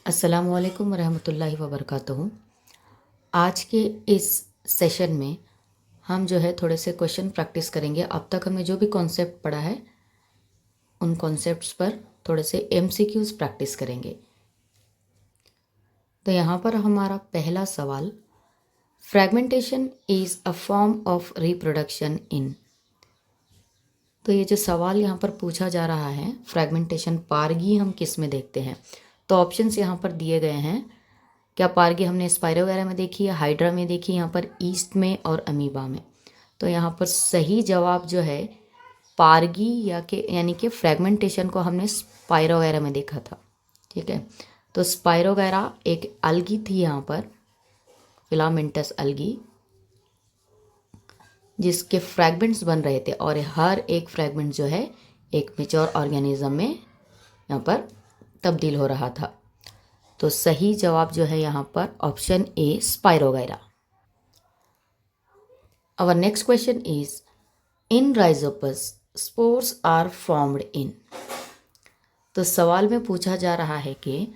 अस्सलामुअलैकुम वरहमतुल्लाहि वबरकातुहू। आज के इस सेशन में हम जो है थोड़े से क्वेश्चन प्रैक्टिस करेंगे। अब तक हमने जो भी कॉन्सेप्ट पढ़ा है उन कॉन्सेप्ट्स पर थोड़े से एमसीक्यूज प्रैक्टिस करेंगे। तो यहाँ पर हमारा पहला सवाल, fragmentation is a form of reproduction in. तो ये जो सवाल यहाँ पर पूछा जा रहा है, फ्रैगमेंटेशन पारगी हम किस में देखते हैं? तो ऑप्शंस यहाँ पर दिए गए हैं। क्या पारगी हमने स्पाइरो वगैरह में देखी है, हाइड्रा में देखी, यहाँ पर ईस्ट में और अमीबा में? तो यहाँ पर सही जवाब जो है पारगी यानी कि फ्रैगमेंटेशन को हमने स्पाइरो वगैरह में देखा था। ठीक है, तो स्पाइरो वगैरह एक अलगी थी यहाँ पर, फिलामेंटस अलगी, जिसके फ्रैगमेंट्स बन रहे थे और हर एक फ्रैगमेंट जो है एक मैच्योर ऑर्गेनिज्म में यहाँ पर तब्दील हो रहा था। तो सही जवाब जो है यहाँ पर option A, spirogyra. Our next question is, in Rhizopus spores are formed in. तो सवाल में पूछा जा रहा है कि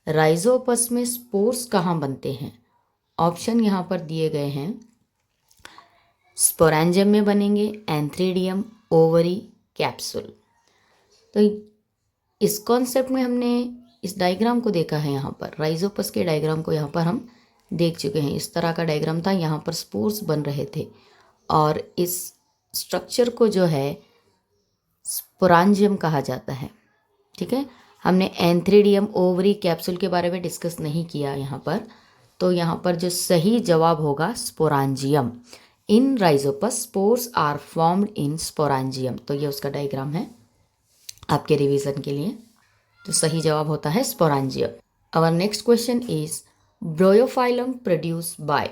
राइजोपस में स्पोर्स कहाँ बनते हैं? ऑप्शन यहाँ पर दिए गए हैं। स्पोरेंजियम में बनेंगे, एंथ्रीडियम, ओवरी, कैप्सूल। तो इस कॉन्सेप्ट में हमने इस डायग्राम को देखा है। यहाँ पर राइजोपस के डायग्राम को यहाँ पर हम देख चुके हैं। इस तरह का डायग्राम था, यहाँ पर स्पोर्स बन रहे थे और इस स्ट्रक्चर को जो है स्पोरांजियम कहा जाता है। ठीक है, हमने एंथ्रीडियम, ओवरी, कैप्सूल के बारे में डिस्कस नहीं किया यहाँ पर। तो यहाँ पर जो सही जवाब होगा sporangium. In Rhizopus spores are formed in sporangium. तो ये उसका डायग्राम है आपके रिवीजन के लिए। तो सही जवाब होता है sporangium. Our next question is, Bryophyllum produce by.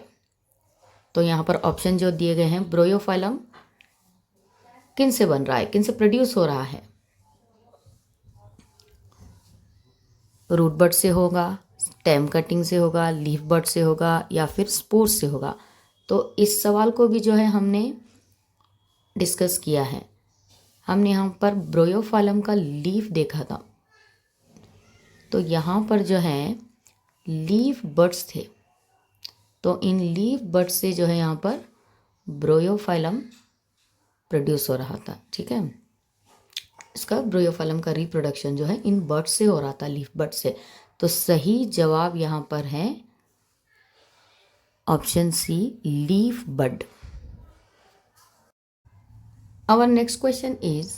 तो यहाँ पर ऑप्शन जो दिए गए हैं, ब्रोयोफाइलम किन से बन रहा है, किन से प्रोड्यूस हो रहा है? रूट बड से होगा, स्टेम कटिंग से होगा, लीफ बड से होगा या फिर स्पोर से होगा? तो इस सवाल को भी जो है हमने डिस्कस किया है। हमने यहाँ पर ब्रोयोफाइलम का लीफ देखा था। तो यहाँ पर जो है लीफ बड्स थे, तो इन लीफ बड्स से जो है यहाँ पर ब्रोयोफाइलम प्रोड्यूस हो रहा था। ठीक है, इसका ब्रोयोफाइलम का रिप्रोडक्शन जो है इन बर्ड से हो रहा था, लीफ बर्ड से। तो सही जवाब यहाँ पर है option C, leaf bud. Our next question is,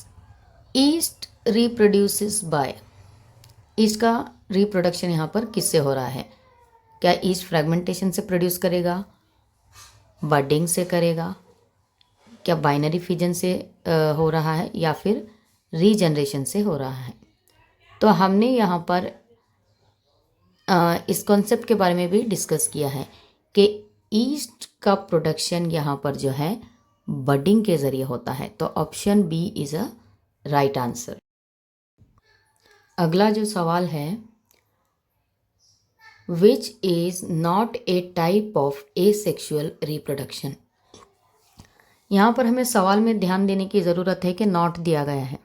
yeast reproduces by. Yeast का रिप्रोडक्शन यहाँ पर किससे हो रहा है? क्या ईस्ट फ्रेगमेंटेशन से प्रोड्यूस करेगा, बडिंग से करेगा, क्या बाइनरी फिजन से हो रहा है या फिर रीजनरेशन से हो रहा है? तो हमने यहाँ पर इस कॉन्सेप्ट के बारे में भी डिस्कस किया है कि ईस्ट का प्रोडक्शन यहाँ पर जो है बडिंग के ज़रिए होता है। तो option B is a right answer. अगला जो सवाल है, which is not a type of asexual reproduction. यहाँ पर हमें सवाल में ध्यान देने की ज़रूरत है कि नॉट दिया गया है।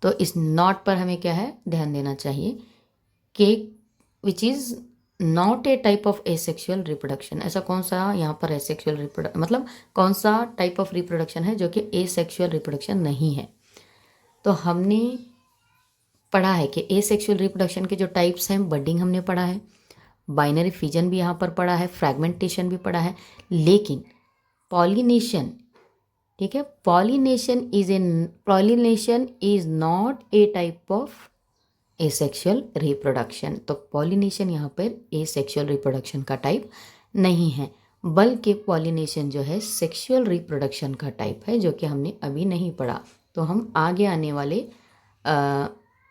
तो इस नॉट पर हमें क्या है ध्यान देना चाहिए कि विच is not a type of asexual reproduction. ऐसा कौन सा यहाँ पर एसेक्सुअल रिप्रोडक्शन, मतलब कौन सा टाइप ऑफ रिप्रोडक्शन है जो कि एसेक्सुअल रिप्रोडक्शन नहीं है? तो हमने पढ़ा है कि एसेक्सुअल रिप्रोडक्शन के जो टाइप्स हैं, बडिंग हमने पढ़ा है, बाइनरी फिजन भी यहाँ पर पढ़ा है, फ्रैगमेंटेशन भी पढ़ा है, लेकिन पॉलिनेशन, ठीक है, pollination is not a type of asexual reproduction. तो पॉलिनेशन यहाँ पर एसेक्सुअल रिप्रोडक्शन का टाइप नहीं है, बल्कि पॉलिनेशन जो है सेक्सुअल रिप्रोडक्शन का टाइप है, जो कि हमने अभी नहीं पढ़ा। तो हम आगे आने वाले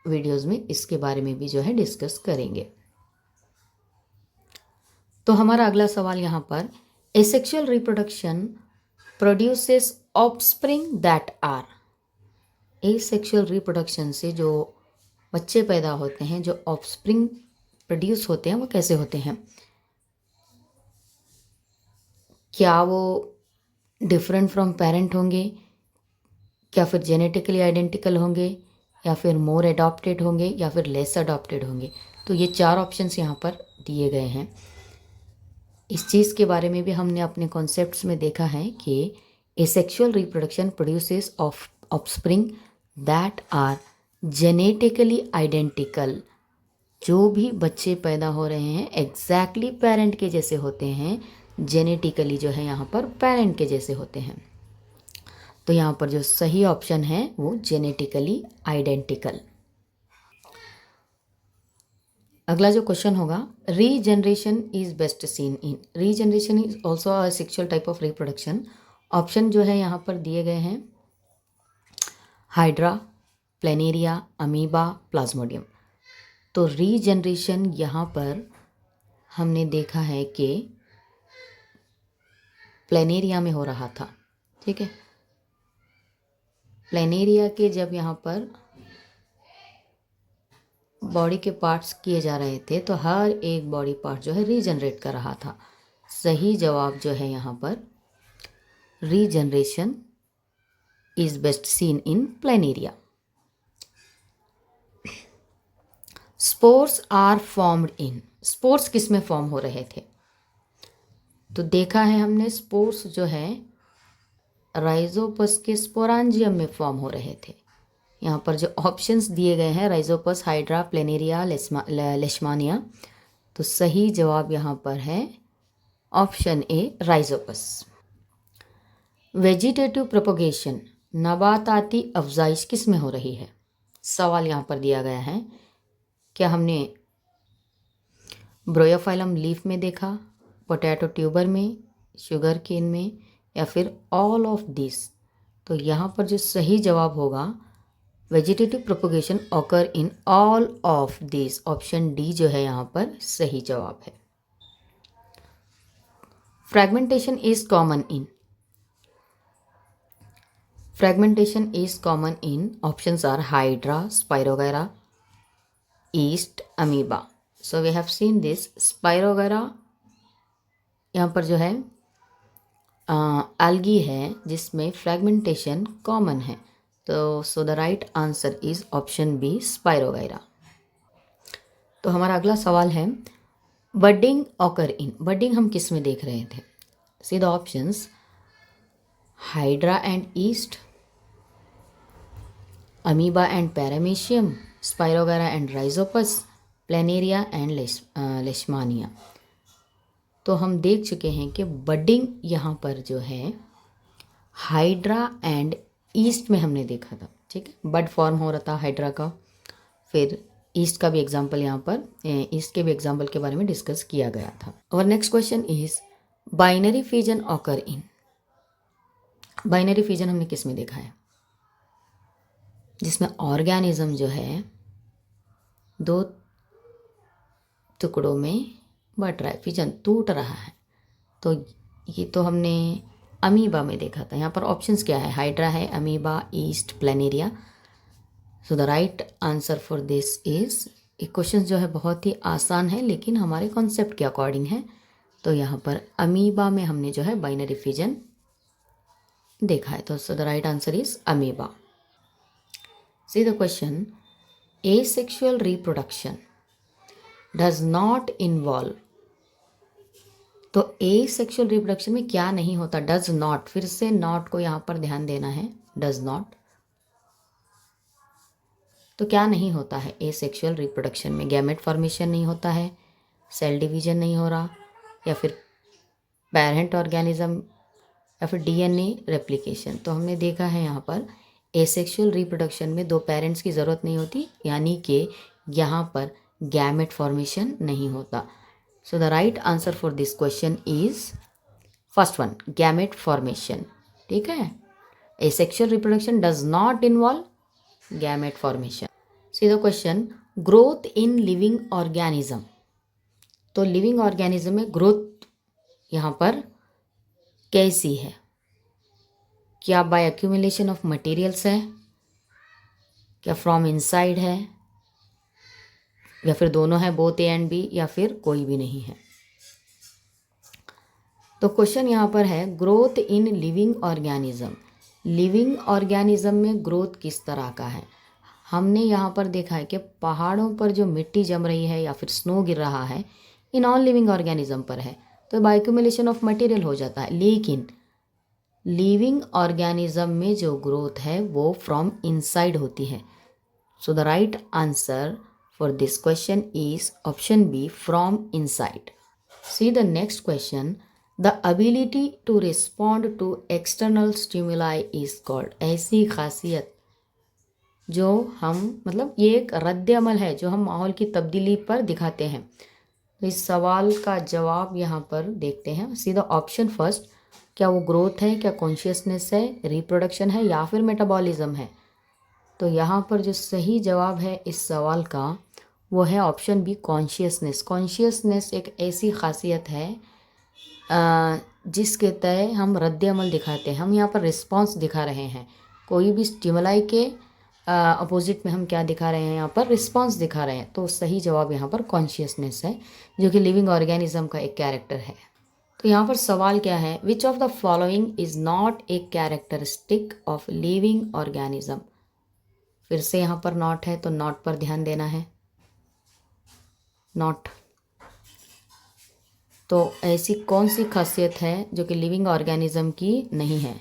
वीडियोज़ में इसके बारे में भी जो है डिस्कस करेंगे। तो हमारा अगला सवाल यहाँ पर, asexual reproduction produces offspring that are. एसेक्सुअल रिप्रोडक्शन से जो बच्चे पैदा होते हैं, जो ऑफस्प्रिंग प्रोड्यूस होते हैं, वो कैसे होते हैं? क्या वो डिफरेंट फ्रॉम पेरेंट होंगे, क्या फिर जेनेटिकली आइडेंटिकल होंगे, या फिर मोर अडॉप्टेड होंगे या फिर लेस अडॉप्टेड होंगे। तो ये 4 ऑप्शंस यहाँ पर दिए गए हैं। इस चीज़ के बारे में भी हमने अपने कॉन्सेप्ट्स में देखा है कि asexual reproduction produces offspring that are genetically identical. जो भी बच्चे पैदा हो रहे हैं एग्जैक्टली पेरेंट के जैसे होते हैं, जेनेटिकली जो है यहाँ पर पेरेंट के जैसे होते हैं। तो यहाँ पर जो सही ऑप्शन है वो जेनेटिकली आइडेंटिकल। अगला जो क्वेश्चन होगा, regeneration is best seen in. Regeneration is also a sexual type of reproduction. Option जो है यहाँ पर दिए गए हैं, हाइड्रा, प्लेनेरिया, अमीबा, प्लाज्मोडियम। तो रीजनरेशन यहाँ पर हमने देखा है कि प्लेनेरिया में हो रहा था। ठीक है, प्लेनेरिया के जब यहाँ पर बॉडी के पार्ट्स किए जा रहे थे तो हर एक बॉडी पार्ट जो है रीजनरेट कर रहा था। सही जवाब जो है यहाँ पर regeneration is best seen in planaria. Spores are formed in. Spores किस में फॉर्म हो रहे थे? तो देखा है हमने स्पोर्स जो है राइजोपस के स्पोरांजियम में फॉर्म हो रहे थे। यहाँ पर जो ऑप्शंस दिए गए हैं, राइजोपस, हाइड्रा, प्लेनेरिया, लेशमानिया। तो सही जवाब यहाँ पर है option A, Rhizopus. Vegetative propagation, नबाताती अफजाइश किस में हो रही है? सवाल यहाँ पर दिया गया है। क्या हमने ब्रोयोफाइलम लीफ में देखा, पोटैटो ट्यूबर में, शुगर केन में, या फिर ऑल ऑफ दिस? तो यहाँ पर जो सही जवाब होगा, vegetative propagation occur in all of this. Option D जो है यहाँ पर सही जवाब है। Fragmentation is common in. Fragmentation is common in, options are Hydra, Spirogyra, yeast, amoeba. So we have seen this. Spirogyra यहाँ पर जो है एल्गी है जिसमें फ्रैगमेंटेशन कॉमन है। तो so the right answer is option B, Spirogyra. तो हमारा अगला सवाल है, बडिंग ऑकर इन। बडिंग हम किस में देख रहे थे? See the options, Hydra and yeast, amoeba and paramecium, Spirogyra and Rhizopus, Planaria and Leishmania. तो हम देख चुके हैं कि बडिंग यहाँ पर जो है हाइड्रा एंड ईस्ट में हमने देखा था। ठीक है, बड फॉर्म हो रहा था हाइड्रा का। फिर ईस्ट का भी एग्जाम्पल, यहाँ पर ईस्ट के भी एग्जाम्पल के बारे में डिस्कस किया गया था। और next question is, binary fission occur in. Binary fission हमने किस में देखा है? जिसमें ऑर्गेनिज्म जो है 2 टुकड़ों में बट रहा है, फिजन टूट रहा है। तो ये तो हमने अमीबा में देखा था। यहाँ पर ऑप्शंस क्या है? हाइड्रा है, amoeba, east, planaria. So the right answer for this is, ये क्वेश्चन जो है बहुत ही आसान है लेकिन हमारे कॉन्सेप्ट के अकॉर्डिंग है। तो यहाँ पर अमीबा में हमने जो है बाइनरी फिजन देखा है। तो so the right answer is amoeba. See the question, asexual reproduction does not involve. तो एसेक्सुअल रिप्रोडक्शन में क्या नहीं होता? डज नॉट, फिर से नॉट को यहाँ पर ध्यान देना है, डज नॉट। तो क्या नहीं होता है एसेक्सुअल रिप्रोडक्शन में? गैमेट फॉर्मेशन नहीं होता है, सेल डिवीजन नहीं हो रहा, या फिर पेरेंट ऑर्गेनिज्म, या फिर डीएनए रेप्लिकेशन। तो हमने देखा है यहाँ पर एसेक्सुअल रिप्रोडक्शन में 2 पेरेंट्स की ज़रूरत नहीं होती, यानी कि यहाँ पर गैमेट फॉर्मेशन नहीं होता। सो the right answer for this question is first one, gamete formation. ठीक है, asexual reproduction does not involve gamete formation. See the question, growth in living organism. तो लिविंग ऑर्गेनिज्म में ग्रोथ यहाँ पर कैसी है? क्या बाय एक्यूमुलेशन ऑफ मटेरियल्स है, क्या फ्रॉम इनसाइड है, या फिर दोनों है, बोथ ए एंड बी, या फिर कोई भी नहीं है? तो क्वेश्चन यहाँ पर है, growth in living organism. Living organism में ग्रोथ किस तरह का है? हमने यहाँ पर देखा है कि पहाड़ों पर जो मिट्टी जम रही है या फिर स्नो गिर रहा है, ये नॉन लिविंग ऑर्गेनिज्म पर है, तो बायोक्यूमुलेशन ऑफ मटेरियल हो जाता है। लेकिन लिविंग ऑर्गेनिज्म में जो ग्रोथ है वो फ्रॉम इनसाइड होती है। So the right answer for this question is option B, from inside. See the next question, the ability to respond to external stimuli is called. ऐसी खासियत जो हम मतलब ये एक रद्द अमल है जो हम माहौल की तब्दीली पर दिखाते हैं। तो इस सवाल का जवाब यहाँ पर देखते हैं। सीधा ऑप्शन फर्स्ट, क्या वो ग्रोथ है, क्या कॉन्शियसनेस है, रिप्रोडक्शन है या फिर मेटाबॉलिज्म है। तो यहाँ पर जो सही जवाब है इस सवाल का वो है ऑप्शन बी, कॉन्शियसनेस। कॉन्शियसनेस एक ऐसी खासियत है जिसके तय हम रद्द अमल दिखाते हैं। हम यहाँ पर रिस्पॉन्स दिखा रहे हैं, कोई भी स्टिमुलाई के अपोजिट में हम क्या दिखा रहे हैं, यहाँ पर रिस्पॉन्स दिखा रहे हैं। तो सही जवाब यहाँ पर कॉन्शियसनेस है, जो कि लिविंग ऑर्गेनिज्म का एक कैरेक्टर है। तो यहाँ पर सवाल क्या है, which of the following is not a characteristic of living organism. फिर से यहाँ पर नॉट है तो नॉट पर ध्यान देना है। नॉट, तो ऐसी कौन सी खासियत है जो कि लिविंग ऑर्गेनिज्म की नहीं है।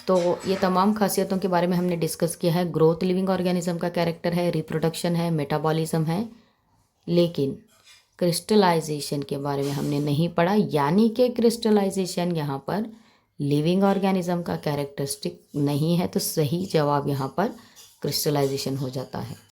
तो ये तमाम खासियतों के बारे में हमने डिस्कस किया है। ग्रोथ लिविंग ऑर्गेनिज्म का कैरेक्टर है, रिप्रोडक्शन है, मेटाबॉलिज्म है, लेकिन क्रिस्टलाइजेशन के बारे में हमने नहीं पढ़ा। यानी कि क्रिस्टलाइजेशन यहाँ पर लिविंग ऑर्गेनिज्म का कैरेक्टरिस्टिक नहीं है। तो सही जवाब यहाँ पर क्रिस्टलाइजेशन हो जाता है।